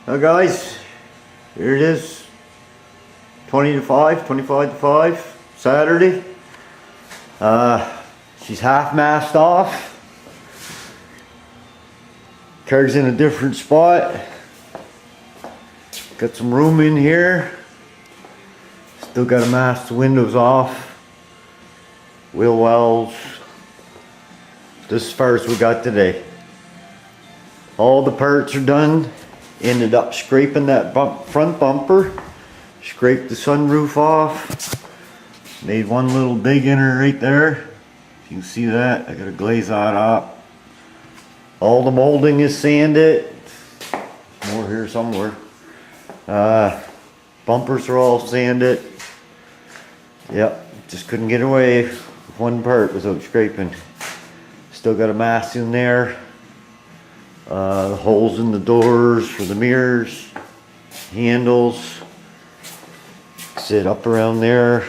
Well guys, here it is, 20 to 5, 25 to 5, Saturday. She's half mast off. Car's in a different spot. Got some room in here. Still got to mast the windows off. Wheel wells. This is as far as we got today. All the parts are done. Ended up scraping that front bumper. Scraped the sunroof off. Made one little dig in her right there. You can see that. I got to glaze that up. All the molding is sanded. More here somewhere. Bumpers are all sanded. Yep, just couldn't get away with one part without scraping. Still got a mast in there. The holes in the doors for the mirrors, handles, sit up around there.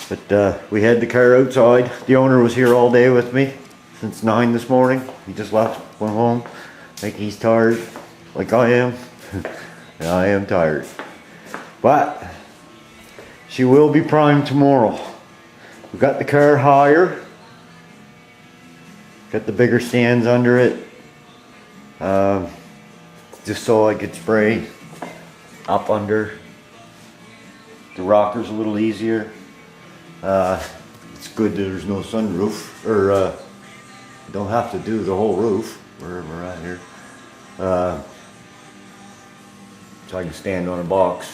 But we had the car outside. The owner was here all day with me since 9 this morning. He just left, went home. I think he's tired, like I am. And I am tired. But she will be primed tomorrow. We got the car higher. Got the bigger stands under it, just so I could spray up under. The rocker's a little easier. It's good that there's no sunroof, or don't have to do the whole roof wherever we're at here. So I can stand on a box.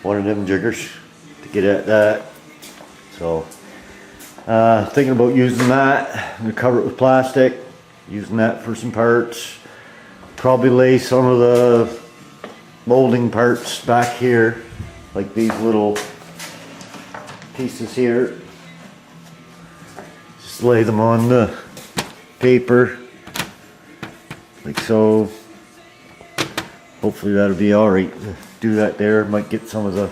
One of them jiggers to get at that. So. Thinking about using that. I'm going to cover it with plastic, using that for some parts. Probably lay some of the molding parts back here, like these little pieces here. Just lay them on the paper, like so. Hopefully that'll be alright. Do that there. Might get some of the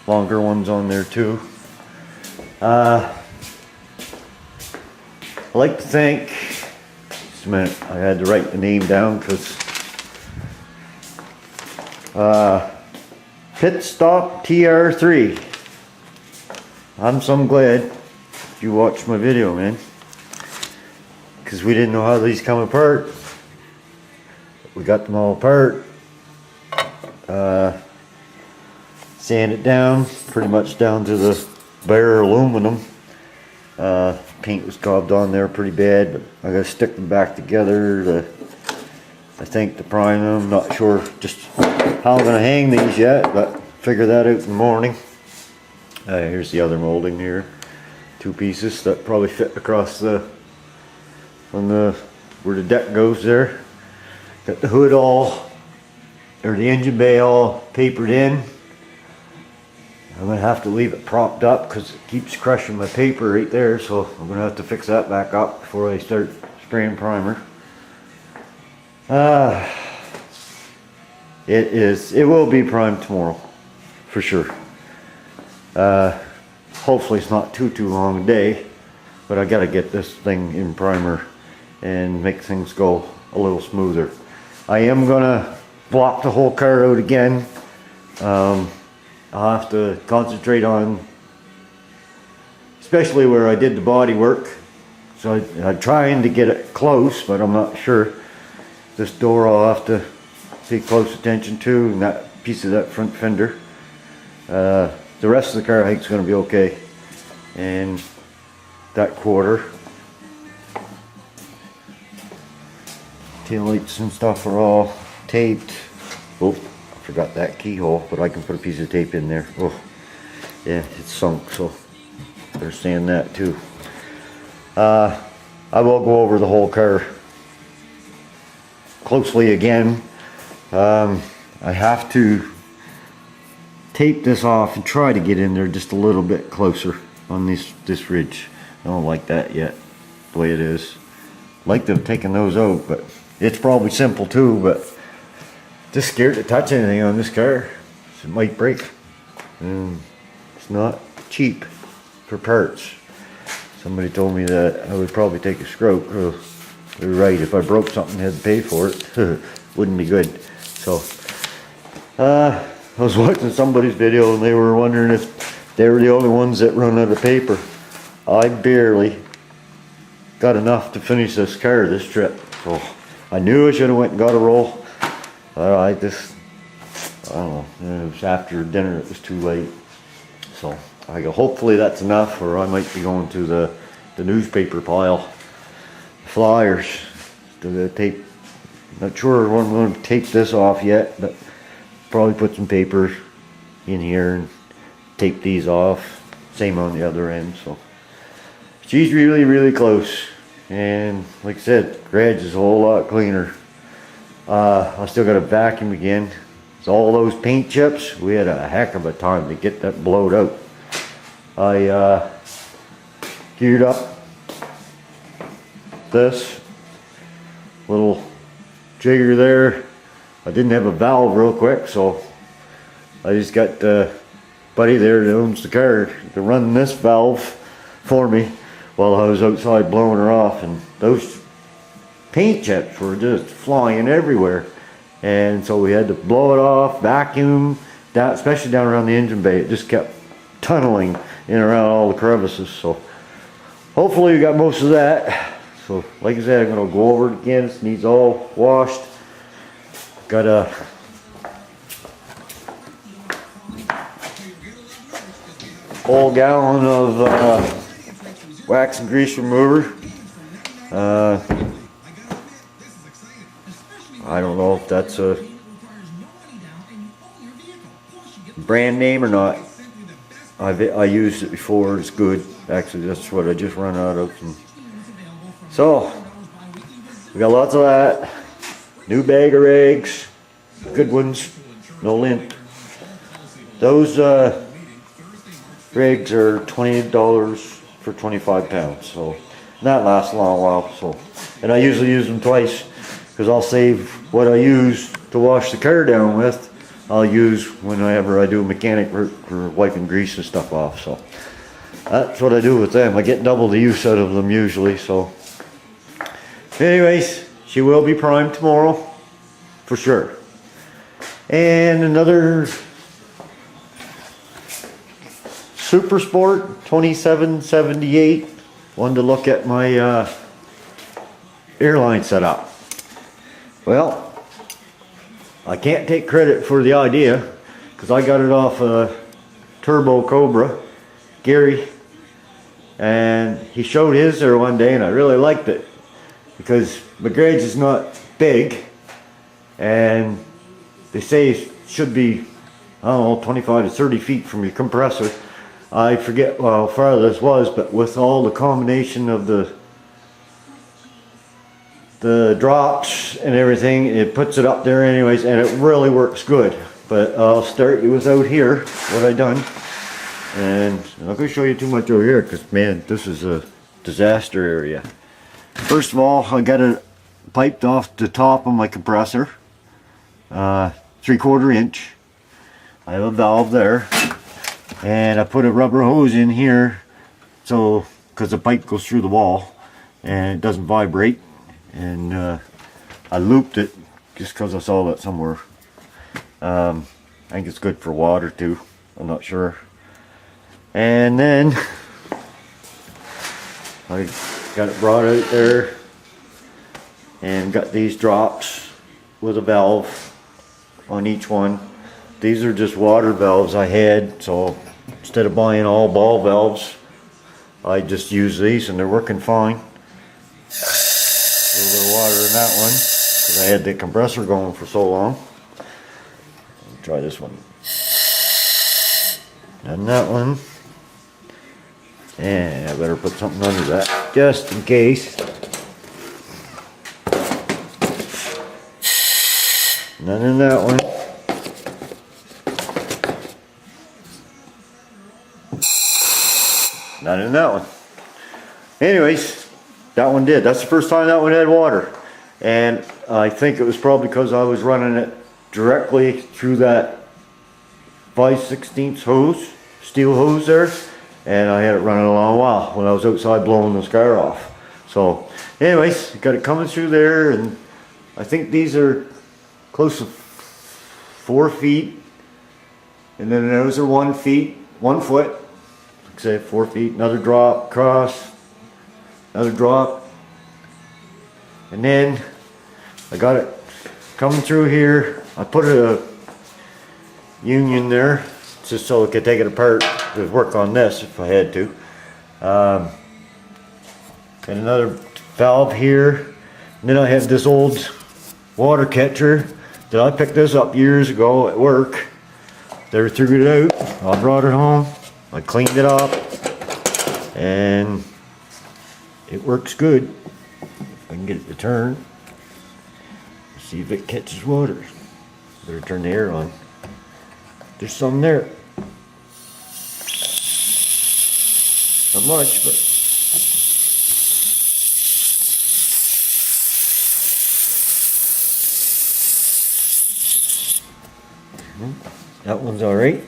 longer ones on there too. I like to thank, just a minute, I had to write the name down because Pit Stop TR3. I'm so glad you watched my video, man, because we didn't know how these come apart. We got them all apart, sand it down pretty much down to the bare aluminum. Paint was gobbed on there pretty bad, but I gotta stick them back together to, I think, to prime them. Not sure just how I'm gonna hang these yet, but figure that out in the morning. Here's the other molding here. 2 pieces that probably fit across the, on the, where the deck goes there. Got the hood all, or the engine bay all papered in. I'm going to have to leave it propped up because it keeps crushing my paper right there, so I'm going to have to fix that back up before I start spraying primer. It will be primed tomorrow, for sure. Hopefully it's not too long a day, but I got to get this thing in primer and make things go a little smoother. I am going to block the whole car out again. I'll have to concentrate on, especially where I did the body work. So I'm trying to get it close, but I'm not sure. This door I'll have to pay close attention to, and that piece of that front fender. The rest of the car I think is going to be okay. And that quarter. Tail lights and stuff are all taped. Oh. Forgot that keyhole, but I can put a piece of tape in there. Oh, yeah, it's sunk, so better sand that too. I will go over the whole car closely again. I have to tape this off and try to get in there just a little bit closer on this ridge. I don't like that yet, the way it is. Like to have taken those out, but it's probably simple too, but just scared to touch anything on this car. It might break. And it's not cheap for parts. Somebody told me that I would probably take a stroke. They're right, if I broke something I had to pay for it. Wouldn't be good. So I was watching somebody's video and they were wondering if they were the only ones that run out of paper. I barely got enough to finish this car this trip. So I knew I should have went and got a roll. I don't know, it was after dinner, it was too late. So I go, hopefully that's enough, or I might be going to the newspaper pile. Flyers to the tape. Not sure when I'm going to take this off yet, but probably put some paper in here and tape these off. Same on the other end. So she's really, really close. And like I said, garage is a whole lot cleaner. I still got to vacuum again. So all those paint chips, we had a heck of a time to get that blowed out. I geared up this little jigger there. I didn't have a valve real quick, so I just got buddy there that owns the car to run this valve for me while I was outside blowing her off, and those paint chips were just flying everywhere, and so we had to blow it off, vacuum that, especially down around the engine bay. It just kept tunneling in around all the crevices. So hopefully we got most of that. So like I said, I'm going to go over it again. It needs all washed. Got a whole gallon of wax and grease remover. I don't know if that's a brand name or not. I used it before. It's good. Actually, that's what I just run out of. And so we got lots of that. New bag of rags, good ones, no lint. Those rags are $20 for 25 pounds. So that lasts a long while. So, and I usually use them twice because I'll save what I use to wash the car down with. I'll use whenever I do mechanic work for wiping grease and stuff off. So that's what I do with them. I get double the use out of them usually. So anyways, she will be primed tomorrow for sure. And another Super Sport 2778. Wanted to look at my airline setup. Well, I can't take credit for the idea because I got it off a Turbo Cobra, Gary, and he showed his there one day and I really liked it because my garage is not big and they say it should be, I don't know, 25 to 30 feet from your compressor. I forget how far this was, but with all the combination of the drops and everything, it puts it up there anyways, and it really works good. But I'll start you with out here, what I done. And I'm not going to show you too much over here because, man, this is a disaster area. First of all, I got it piped off the top of my compressor, 3/4 inch. I have a valve there, and I put a rubber hose in here so because the pipe goes through the wall and it doesn't vibrate. And I looped it just because I saw that somewhere. I think it's good for water too, I'm not sure. And then I got it brought out there and got these drops with a valve on each one. These are just water valves I had, so instead of buying all ball valves, I just use these and they're working fine. A little bit of water in that one because I had the compressor going for so long. Try this one. And that one. And I better put something under that just in case. None in that one. None in that one. Anyways, that one did. That's the first time that one had water. And I think it was probably because I was running it directly through that 5/16 hose, steel hose there. And I had it running a long while when I was outside blowing this car off. So anyways, got it coming through there, and I think these are close to 4 feet, and then those are 1 foot, like say 4 feet, another drop across, another drop, and then I got it coming through here. I put a union there just so I could take it apart to work on this if I had to. And another valve here. And then I have this old water catcher that I picked this up years ago at work. They threw it out. I brought it home. I cleaned it up, and it works good. If I can get it to turn. See if it catches water. Better turn the air on. There's some there. Not much, but that one's all right.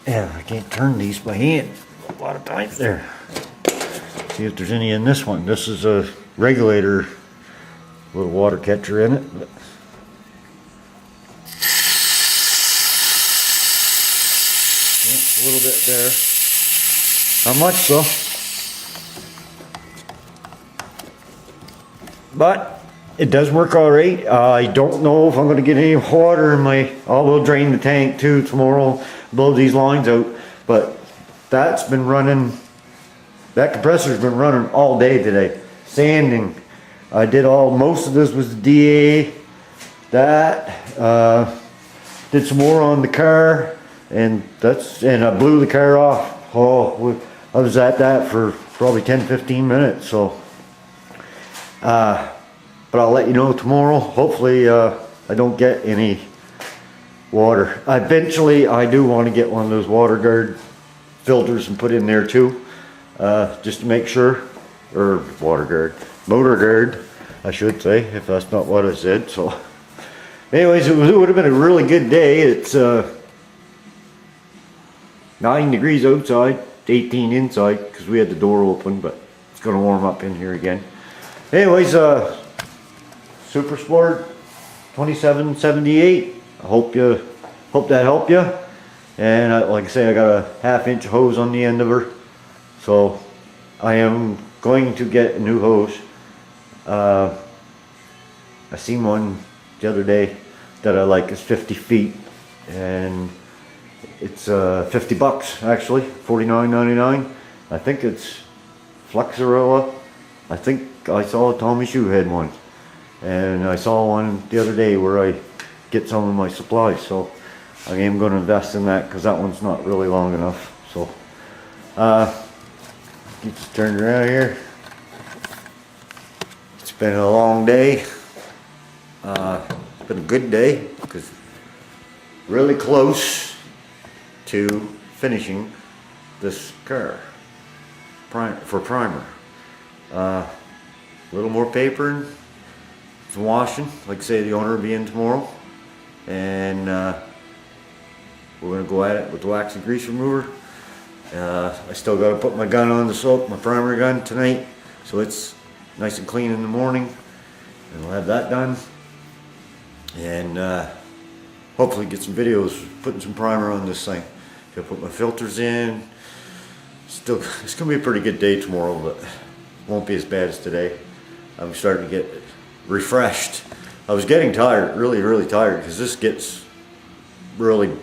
Yeah, I can't turn these by hand a lot of times there. See if there's any in this one. This is a regulator with a water catcher in it. But a little bit there. Not much though. But it does work alright. I don't know if I'm going to get any water in my... I will drain the tank too tomorrow, blow these lines out. But that's been running... That compressor's been running all day today. Sanding. I did most of this was DA. That. Did some more on the car. And I blew the car off. Oh, I was at that for probably 10-15 minutes. So, but I'll let you know tomorrow. Hopefully, I don't get any water. Eventually, I do want to get one of those water guard filters and put in there too, just to make sure. Or water guard, motor guard, I should say, if that's not what I said. So, anyways, it would have been a really good day. It's 9 degrees outside, 18 inside, because we had the door open, but it's going to warm up in here again. Anyways, Super Sport 2778. I hope that helped you. And like I say, I got a 1/2 inch hose on the end of her, so I am going to get a new hose. I seen one the other day that I like. It's 50 feet, and it's 50 bucks actually, $49.99. I think it's Flexorilla. I think I saw Tommy Shoe had one, and I saw one the other day where I get some of my supplies, so I am going to invest in that because that one's not really long enough. So get this turned around here. It's been a long day. It's been a good day because really close to finishing this car for primer. A little more papering, some washing. Like I say, the owner will be in tomorrow, and we're going to go at it with the wax and grease remover. I still got to put my gun on the soap, my primer gun tonight, so it's nice and clean in the morning, and we'll have that done. And hopefully get some videos putting some primer on this thing. Gotta put my filters in. Still, it's gonna be a pretty good day tomorrow, but won't be as bad as today. I'm starting to get refreshed. I was getting tired, really tired, because this gets really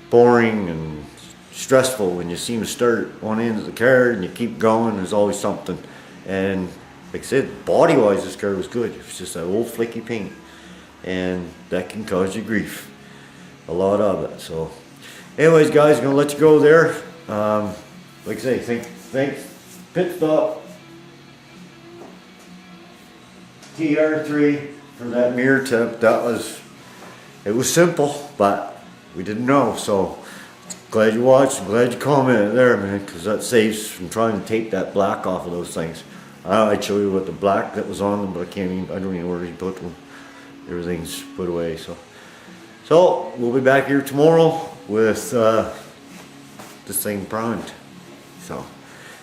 boring and stressful when you seem to start one end of the car and you keep going. There's always something. And like I said, body wise this car was good. It's just that old flicky paint, and that can cause you grief, a lot of it. So anyways guys, I'm gonna let you go there. Like I say, thanks Pit Stop TR3 for that mirror tip. It was simple, but we didn't know. So glad you watched, I'm glad you commented there, man, because that saves from trying to tape that black off of those things. I'd show you what the black that was on them, but I don't even know where he put them. Everything's put away. So we'll be back here tomorrow with this thing primed. So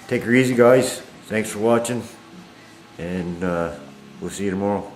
take her easy, guys. Thanks for watching, and we'll see you tomorrow.